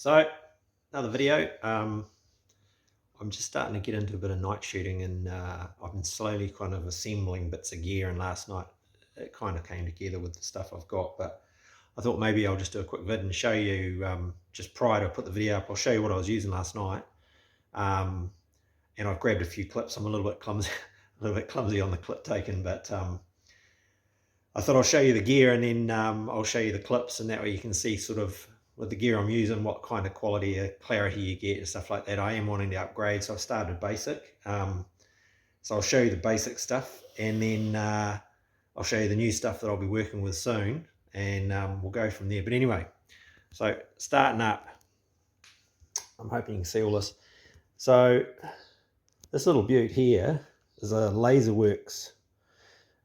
So, another video. I'm just starting to get into a bit of night shooting, and I've been slowly kind of assembling bits of gear. And last night it kind of came together with the stuff I've got. But I thought maybe I'll just do a quick vid and show you, just prior to put the video up, I'll show you what I was using last night. Um, and I've grabbed a few clips. I'm a little bit clumsy, a little bit clumsy on the clip taking, but I thought I'll show you the gear, and then I'll show you the clips, and that way you can see sort of with the gear I'm using what kind of quality of clarity you get and stuff like that. I am wanting to upgrade, so I've started basic. So I'll show you the basic stuff, and then I'll show you the new stuff that I'll be working with soon, and we'll go from there. But anyway, so starting up, I'm hoping you can see all this. So this little beaut here is a Laserworks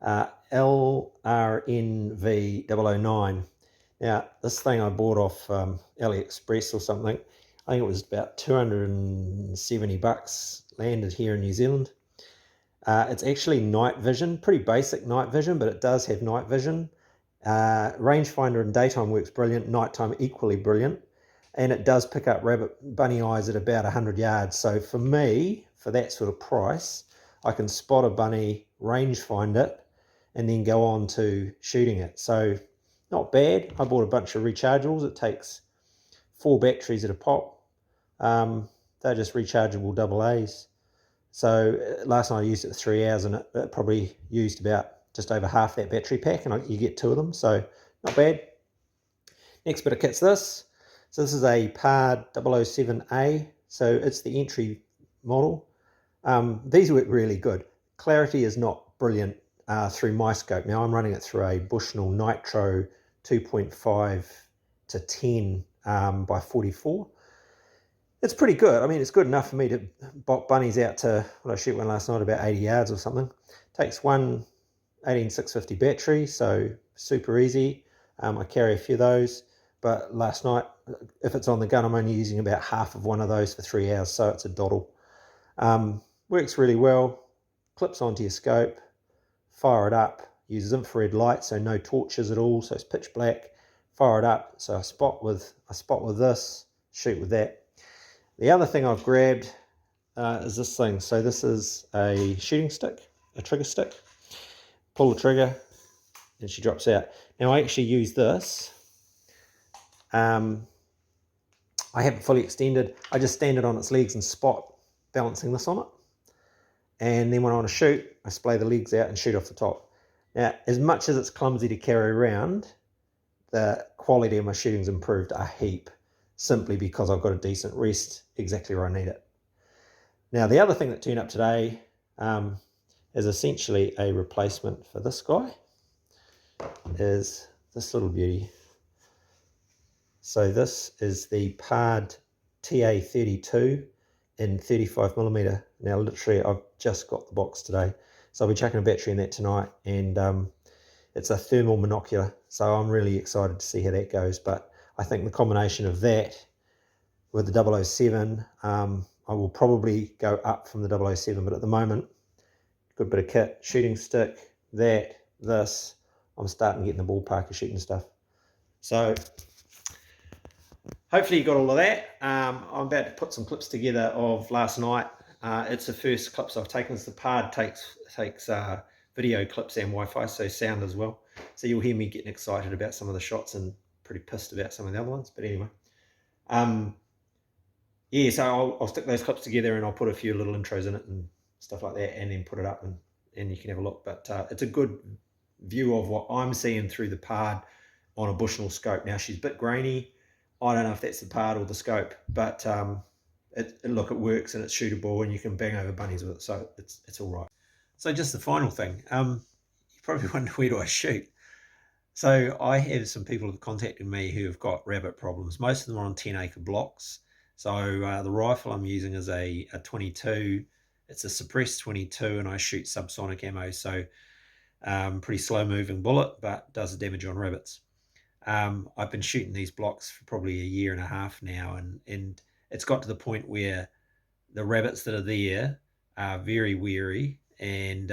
LRNV009. Now, this thing I bought off AliExpress or something. I think it was about 270 bucks, landed here in New Zealand. It's actually night vision, pretty basic night vision, but it does have night vision. Rangefinder in daytime works brilliant, nighttime equally brilliant. And it does pick up bunny eyes at about 100 yards. So for me, for that sort of price, I can spot a bunny, range find it, and then go on to shooting it. So not bad. I bought a bunch of rechargeables. It takes 4 batteries at a pop. They're just rechargeable AA's. So last night I used it for 3 hours, and it probably used about just over half that battery pack, and you get 2 of them, so not bad. Next bit of kit's this. So this is a PARD 007A, so it's the entry model. These work really good. Clarity is not brilliant through my scope. Now I'm running it through a Bushnell Nitro 2.5 to 10 by 44. It's pretty good. I mean, it's good enough for me to bop bunnies out to, what I shoot one last night, about 80 yards or something. Takes one 18650 battery, so super easy. I carry a few of those, but last night, if it's on the gun, I'm only using about half of one of those for 3 hours, so it's a doddle. Works really well. Clips onto your scope, fire it up, uses infrared light, so no torches at all, so it's pitch black. Fire it up, so I spot with this, shoot with that. The other thing I've grabbed is this thing. So this is a shooting stick, a trigger stick. Pull the trigger and she drops out. Now I actually use this. I haven't fully extended. I just stand it on its legs and spot, balancing this on it. And then when I want to shoot, I splay the legs out and shoot off the top. Now, as much as it's clumsy to carry around, the quality of my shooting's improved a heap, simply because I've got a decent rest exactly where I need it. Now, the other thing that turned up today is essentially a replacement for this guy, is this little beauty. So this is the PARD TA32 in 35mm. Now, literally, I've just got the box today, so I'll be chucking a battery in that tonight, and it's a thermal monocular, so I'm really excited to see how that goes. But I think the combination of that with the 007, I will probably go up from the 007, but at the moment, good bit of kit, shooting stick, this, I'm starting to get in the ballpark of shooting stuff. So hopefully you got all of that. I'm about to put some clips together of last night. It's the first clips I've taken. The PARD takes video clips and Wi-Fi, so sound as well. So you'll hear me getting excited about some of the shots and pretty pissed about some of the other ones. But anyway, yeah, so I'll stick those clips together, and I'll put a few little intros in it and stuff like that, and then put it up, and you can have a look. But it's a good view of what I'm seeing through the PARD on a Bushnell scope. Now, she's a bit grainy. I don't know if that's the PARD or the scope, but look, it works and it's shootable, and you can bang over bunnies with it, so it's all right. So just the final thing, you probably wonder, where do I shoot? So I have some people who have contacted me who have got rabbit problems. Most of them are on 10-acre blocks. So the rifle I'm using is a 22. It's a suppressed 22, and I shoot subsonic ammo, so pretty slow moving bullet, but does damage on rabbits. I've been shooting these blocks for probably a year and a half now, and it's got to the point where the rabbits that are there are very wary, and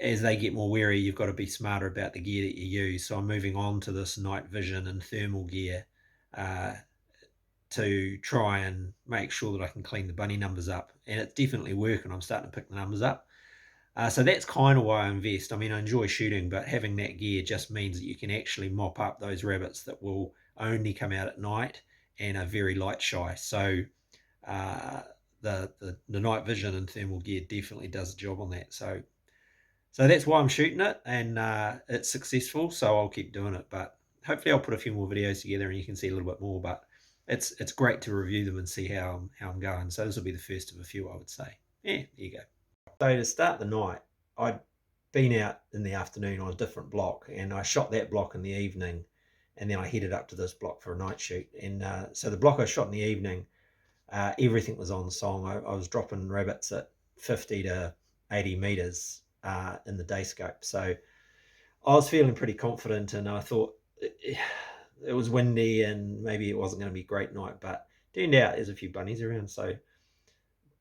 as they get more wary, you've got to be smarter about the gear that you use. So I'm moving on to this night vision and thermal gear. to try and make sure that I can clean the bunny numbers up, and it's definitely working. I'm starting to pick the numbers up. So that's kind of why I invest. I mean, I enjoy shooting, but having that gear just means that you can actually mop up those rabbits that will only come out at night and are very light shy. So uh, the night vision and thermal gear definitely does a job on that. So that's why I'm shooting it, and it's successful. So I'll keep doing it. But hopefully, I'll put a few more videos together, and you can see a little bit more. But it's great to review them and see how I'm going. So this will be the first of a few, I would say. Yeah, there you go. So to start the night, I'd been out in the afternoon on a different block, and I shot that block in the evening, and then I headed up to this block for a night shoot. And so the block I shot in the evening, everything was on song. I was dropping rabbits at 50 to 80 meters in the day scope. So I was feeling pretty confident, and I thought it was windy and maybe it wasn't going to be a great night, but turned out there's a few bunnies around. So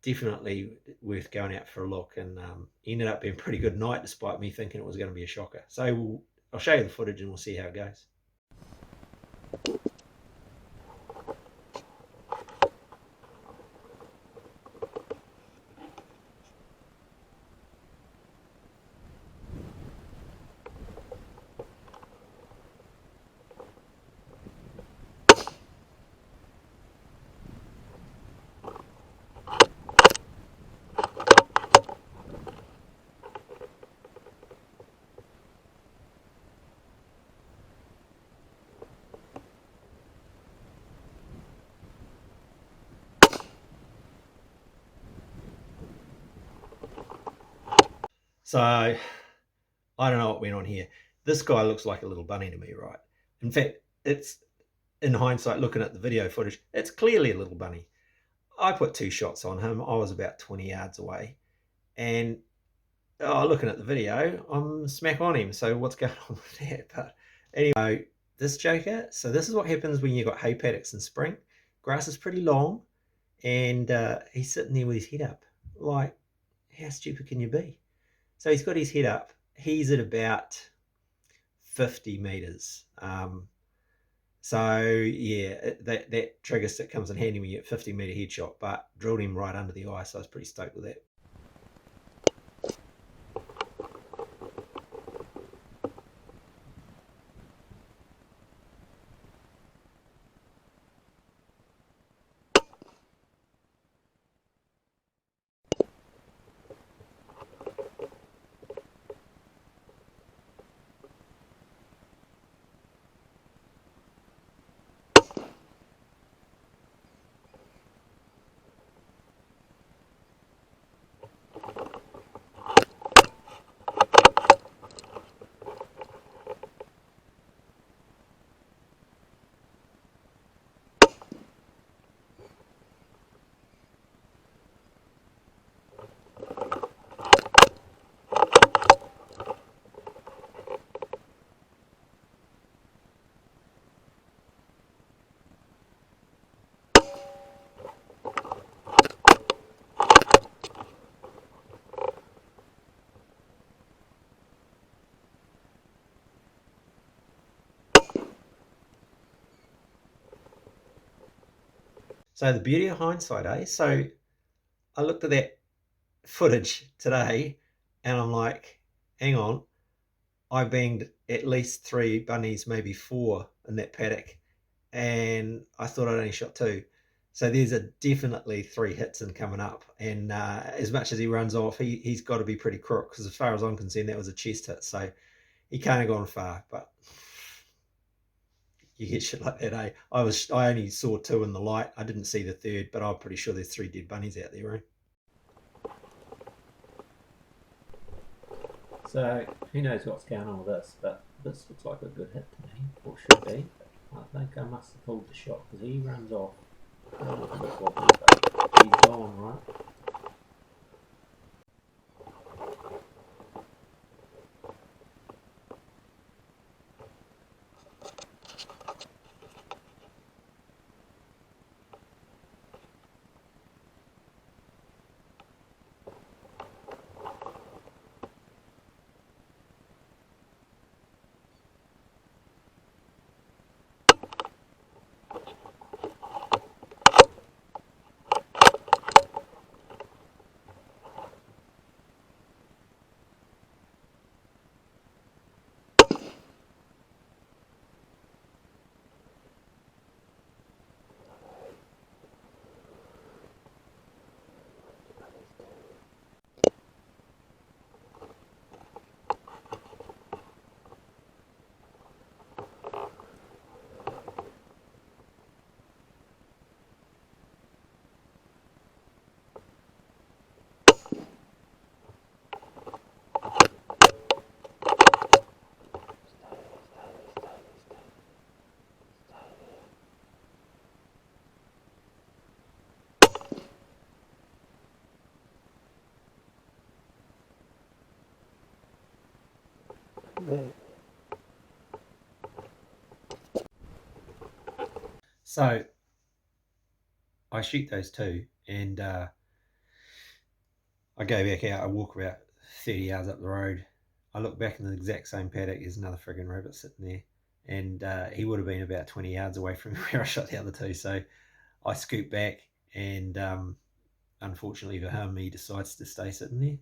definitely worth going out for a look, and ended up being a pretty good night despite me thinking it was going to be a shocker. So I'll show you the footage and we'll see how it goes. So I don't know what went on here. This guy looks like a little bunny to me, right? In fact, it's, in hindsight, looking at the video footage, it's clearly a little bunny. I put 2 shots on him. I was about 20 yards away, and looking at the video, I'm smack on him. So what's going on with that? But anyway, this joker. So this is what happens when you've got hay paddocks in spring. Grass is pretty long, and he's sitting there with his head up. Like, how stupid can you be? So he's got his head up. He's at about 50 meters. So yeah, that trigger stick comes in handy when you get 50-meter headshot, but drilled him right under the eye. So I was pretty stoked with that. So the beauty of hindsight, eh? So I looked at that footage today, and I'm like, hang on, I banged at least 3 bunnies, maybe 4 in that paddock, and I thought I'd only shot 2. So there's definitely 3 hits in coming up, and as much as he runs off, he's got to be pretty crook, because as far as I'm concerned, that was a chest hit, so he can't have gone far. But you get shit like that, eh? I only saw 2 in the light. I didn't see the third, but I'm pretty sure there's 3 dead bunnies out there, eh? So who knows what's going on with this, but this looks like a good hit to me, or should be. I think I must have pulled the shot because he runs off. He's gone, right? that. So I shoot those two, and I go back out. I walk about 30 yards up the road. I look back in the exact same paddock. There's another friggin' rabbit sitting there, and he would have been about 20 yards away from where I shot the other two. So I scoop back, and unfortunately for him, he decides to stay sitting there.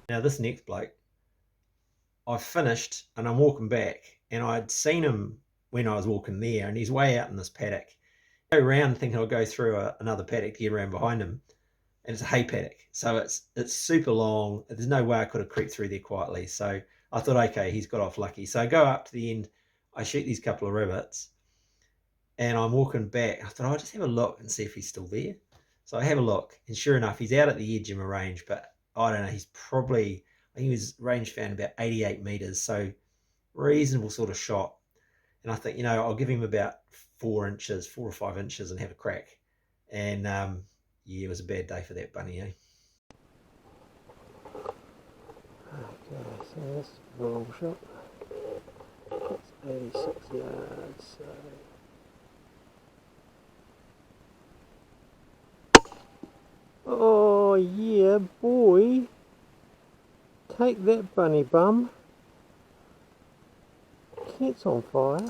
Now this next bloke, I've finished and I'm walking back, and I'd seen him when I was walking there, and he's way out in this paddock. I go around thinking I'll go through another paddock to get around behind him, and it's a hay paddock, so it's super long. There's no way I could have creeped through there quietly. So I thought, okay, he's got off lucky. So I go up to the end, I shoot these couple of rabbits, and I'm walking back. I thought I'll just have a look and see if he's still there. So I have a look, and sure enough, he's out at the edge of my range, but I don't know, he's probably, I think he was range found about 88 meters, so reasonable sort of shot. And I think, I'll give him about 4 or 5 inches, and have a crack. And yeah, it was a bad day for that bunny, eh? Okay, so that's the wrong shot. That's 86 yards, so... Oh yeah, boy! Take that, bunny bum! Cat's on fire.